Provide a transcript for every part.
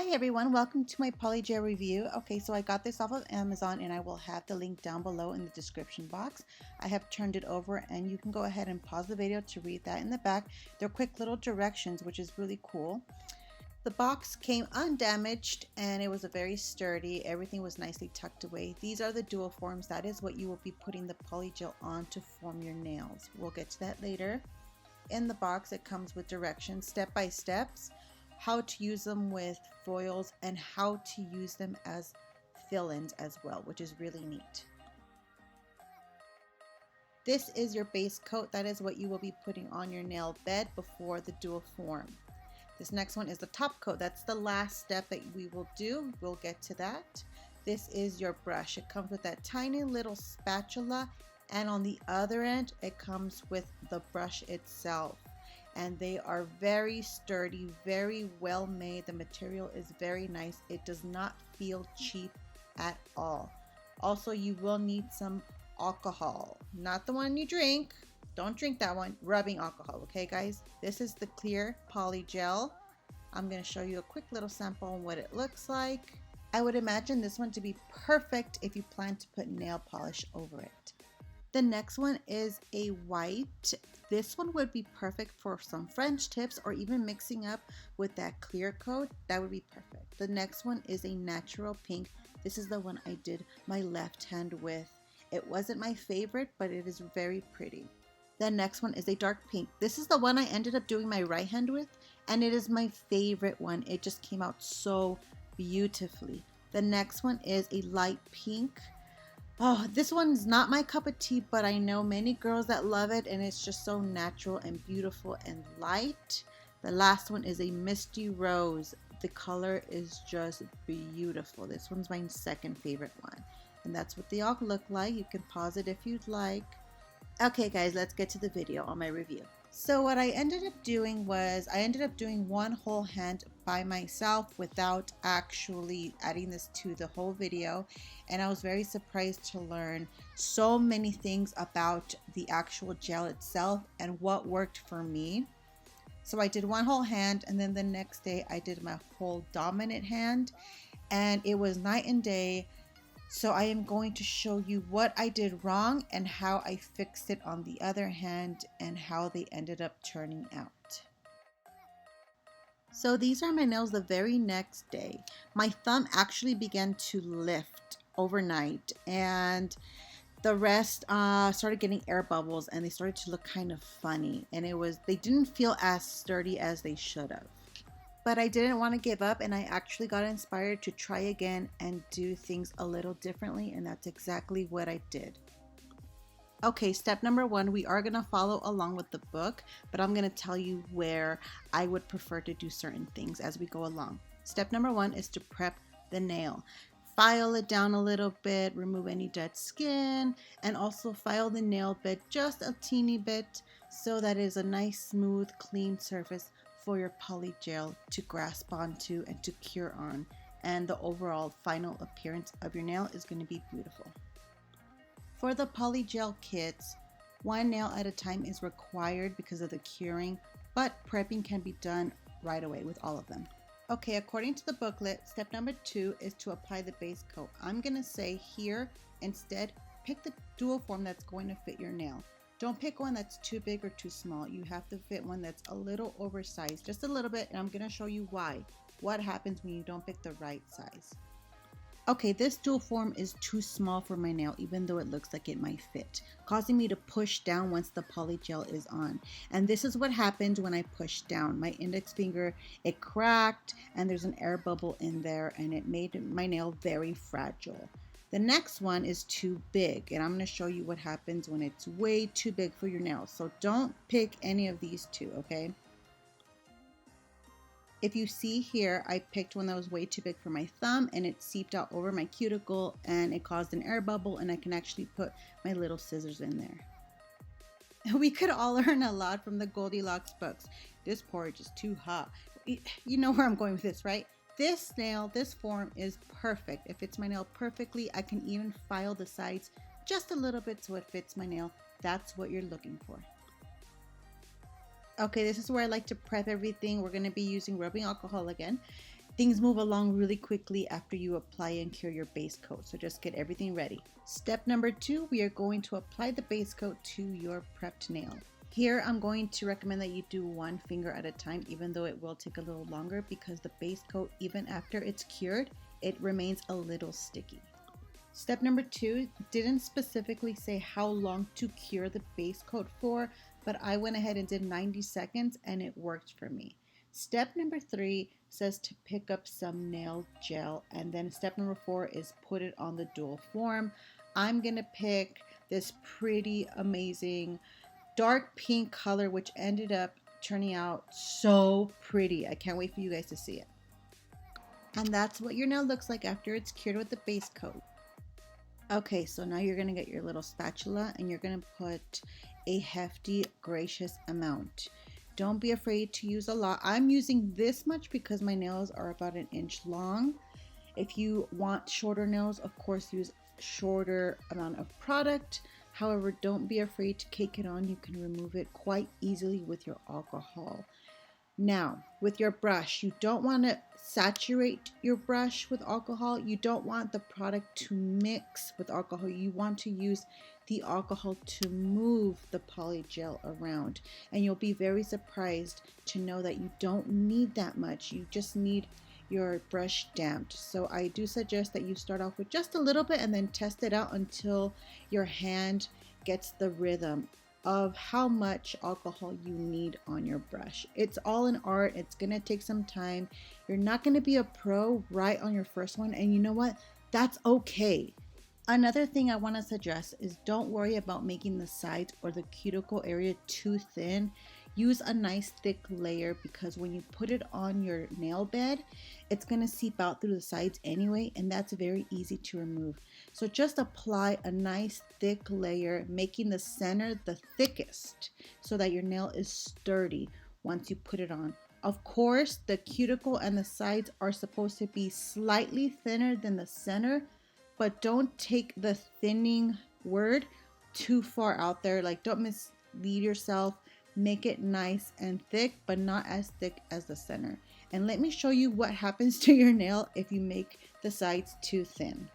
Hi everyone, welcome to my Polygel review. Okay, so I got this off of Amazon and I will have the link down below in the description box. I have turned it over and you can go ahead and pause the video to read that in the back. They're quick little directions, which is really cool. The box came undamaged and it was a very sturdy. Everything was nicely tucked away. These are the dual forms. That is what you will be putting the polygel on to form your nails. We'll get to that later. In the box, it comes with directions, step by steps, how to use them with foils, and how to use them as fill-ins as well, which is really neat. This is your base coat. That is what you will be putting on your nail bed before the dual form. This next one is the top coat. That's the last step that we will do. We'll get to that. This is your brush. It comes with that tiny little spatula, and on the other end it comes with the brush itself. And they are very sturdy, very well made. The material is very nice. It does not feel cheap at all. Also, you will need some alcohol, not the one you drink. Don't drink that one. Rubbing alcohol, okay guys? This is the clear polygel. I'm going to show you a quick little sample on what it looks like. I would imagine this one to be perfect if you plan to put nail polish over it. The next one is a white. This one would be perfect for some French tips or even mixing up with that clear coat. That would be perfect. The next one is a natural pink. This is the one I did my left hand with. It wasn't my favorite, but it is very pretty. The next one is a dark pink. This is the one I ended up doing my right hand with, and it is my favorite one. It just came out so beautifully. The next one is a light pink. Oh, this one's not my cup of tea, but I know many girls that love it, and it's just so natural and beautiful and light. The last one is a misty rose. The color is just beautiful. This one's my second favorite one, and that's what they all look like. You can pause it if you'd like. Okay guys, let's get to the video on my review. So what I ended up doing was I ended up doing one whole hand by myself without actually adding this to the whole video, and I was very surprised to learn so many things about the actual gel itself and what worked for me. So I did one whole hand, and then the next day I did my whole dominant hand, and it was night and day. So I am going to show you what I did wrong and how I fixed it on the other hand and how they ended up turning out. So these are my nails the very next day. My thumb actually began to lift overnight, and the rest started getting air bubbles, and they started to look kind of funny, and they didn't feel as sturdy as they should have. But I didn't want to give up, and I actually got inspired to try again and do things a little differently, and that's exactly what I did. Okay, step number one, we are going to follow along with the book, but I'm going to tell you where I would prefer to do certain things as we go along. Step number one is to prep the nail. File it down a little bit, remove any dead skin, and also file the nail bed just a teeny bit so that it is a nice, smooth, clean surface for your polygel to grasp onto and to cure on, and the overall final appearance of your nail is going to be beautiful. For the polygel kits, one nail at a time is required because of the curing, but prepping can be done right away with all of them. Okay, according to the booklet, step number 2 is to apply the base coat. I'm going to say here instead, pick the dual form that's going to fit your nail. Don't pick one that's too big or too small. You have to fit one that's a little oversized, just a little bit, and I'm going to show you why. What happens when you don't pick the right size. Okay, this dual form is too small for my nail, even though it looks like it might fit, causing me to push down once the polygel is on. And this is what happened when I pushed down. My index finger, it cracked, and there's an air bubble in there, and it made my nail very fragile. The next one is too big, and I'm going to show you what happens when it's way too big for your nails. So don't pick any of these two, okay? If you see here, I picked one that was way too big for my thumb, and it seeped out over my cuticle, and it caused an air bubble, and I can actually put my little scissors in there. We could all learn a lot from the Goldilocks books. This porridge is too hot. You know where I'm going with this, right? This nail, this form is perfect. It fits my nail perfectly. I can even file the sides just a little bit so it fits my nail. That's what you're looking for. Okay, this is where I like to prep everything. We're going to be using rubbing alcohol again. Things move along really quickly after you apply and cure your base coat, so just get everything ready. Step number 2, we are going to apply the base coat to your prepped nail. Here I'm going to recommend that you do one finger at a time, even though it will take a little longer because the base coat, even after it's cured, it remains a little sticky. Step number 2 didn't specifically say how long to cure the base coat for, but I went ahead and did 90 seconds and it worked for me. Step number 3 says to pick up some nail gel, and then step number 4 is put it on the dual form. I'm gonna pick this pretty amazing dark pink color, which ended up turning out so pretty. I can't wait for you guys to see it. And that's what your nail looks like after it's cured with the base coat. Okay, so now you're gonna get your little spatula and you're gonna put a hefty, gracious amount. Don't be afraid to use a lot. I'm using this much because my nails are about 1 inch long. If you want shorter nails, of course, use shorter amount of product. However, don't be afraid to cake it on. You can remove it quite easily with your alcohol. Now, with your brush, you don't want to saturate your brush with alcohol. You don't want the product to mix with alcohol. You want to use the alcohol to move the polygel around. And you'll be very surprised to know that you don't need that much. You just need your brush damped. So I do suggest that you start off with just a little bit and then test it out until your hand gets the rhythm of how much alcohol you need on your brush. It's all an art. It's gonna take some time. You're not gonna be a pro right on your first one, and you know what? That's okay. Another thing I want to suggest is don't worry about making the sides or the cuticle area too thin. Use a nice thick layer because when you put it on your nail bed, it's going to seep out through the sides anyway, and that's very easy to remove. So just apply a nice thick layer, making the center the thickest so that your nail is sturdy once you put it on. Of course, the cuticle and the sides are supposed to be slightly thinner than the center, but don't take the thinning word too far out there. Like, don't mislead yourself. Make it nice and thick, but not as thick as the center. And let me show you what happens to your nail if you make the sides too thin.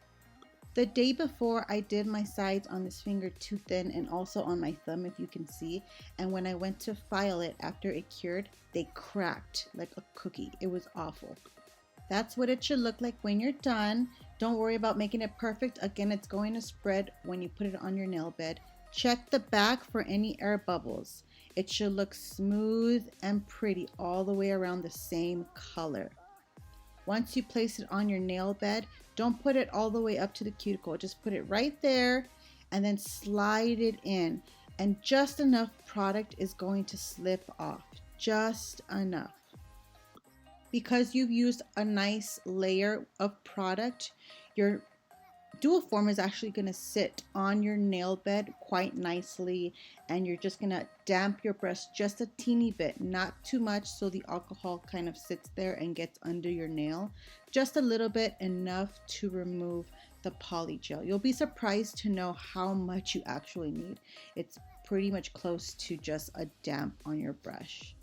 The day before, I did my sides on this finger too thin and also on my thumb, if you can see. And when I went to file it after it cured, they cracked like a cookie. It was awful. That's what it should look like when you're done. Don't worry about making it perfect. Again, it's going to spread when you put it on your nail bed. Check the back for any air bubbles. It should look smooth and pretty all the way around the same color. Once you place it on your nail bed, don't put it all the way up to the cuticle. Just put it right there and then slide it in. And just enough product is going to slip off. Just enough. Because you've used a nice layer of product, your dual form is actually going to sit on your nail bed quite nicely, and you're just going to damp your brush just a teeny bit, not too much, so the alcohol kind of sits there and gets under your nail. Just a little bit, enough to remove the polygel. You'll be surprised to know how much you actually need. It's pretty much close to just a damp on your brush.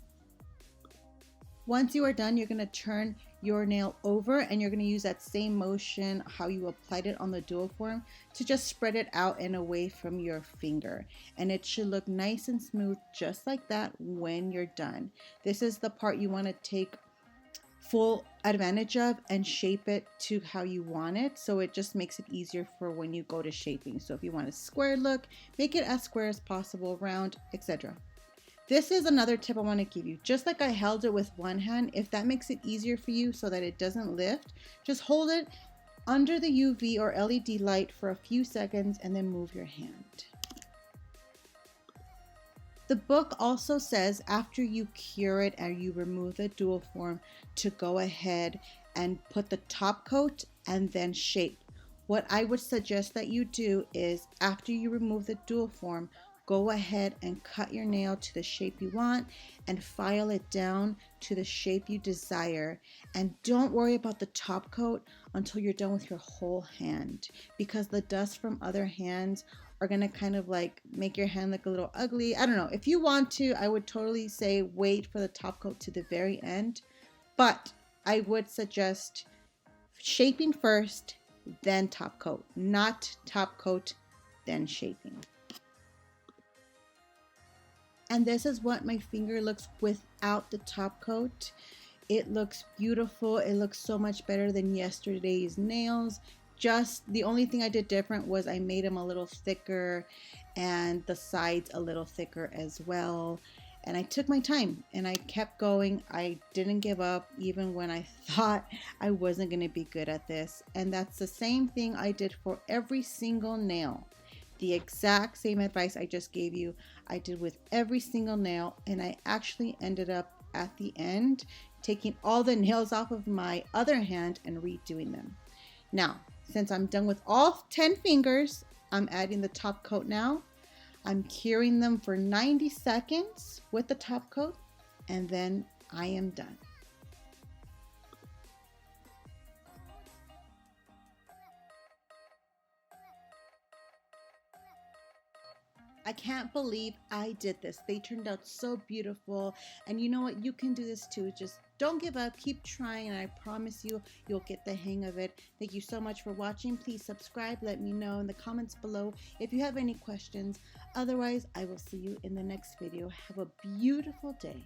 Once you are done, you're going to turn your nail over and you're going to use that same motion how you applied it on the dual form to just spread it out and away from your finger. And it should look nice and smooth just like that when you're done. This is the part you want to take full advantage of and shape it to how you want it, so it just makes it easier for when you go to shaping. So if you want a square look, make it as square as possible, round, etc. This is another tip I want to give you. Just like I held it with one hand, if that makes it easier for you so that it doesn't lift, just hold it under the UV or LED light for a few seconds and then move your hand. The book also says after you cure it and you remove the dual form to go ahead and put the top coat and then shape. What I would suggest that you do is after you remove the dual form, go ahead and cut your nail to the shape you want and file it down to the shape you desire. And don't worry about the top coat until you're done with your whole hand, because the dust from other hands are going to kind of like make your hand look a little ugly. I don't know. If you want to, I would totally say wait for the top coat to the very end. But I would suggest shaping first, then top coat, not top coat, then shaping. And this is what my finger looks without the top coat. It looks beautiful. It looks so much better than yesterday's nails. Just the only thing I did different was I made them a little thicker and the sides a little thicker as well. And I took my time and I kept going. I didn't give up even when I thought I wasn't going to be good at this. And that's the same thing I did for every single nail. The exact same advice I just gave you, I did with every single nail, and I actually ended up at the end taking all the nails off of my other hand and redoing them. Now, since I'm done with all 10 fingers, I'm adding the top coat now. I'm curing them for 90 seconds with the top coat, and then I am done. I can't believe I did this. They turned out so beautiful. And you know what? You can do this too. Just don't give up. Keep trying. And I promise you, you'll get the hang of it. Thank you so much for watching. Please subscribe. Let me know in the comments below if you have any questions. Otherwise, I will see you in the next video. Have a beautiful day.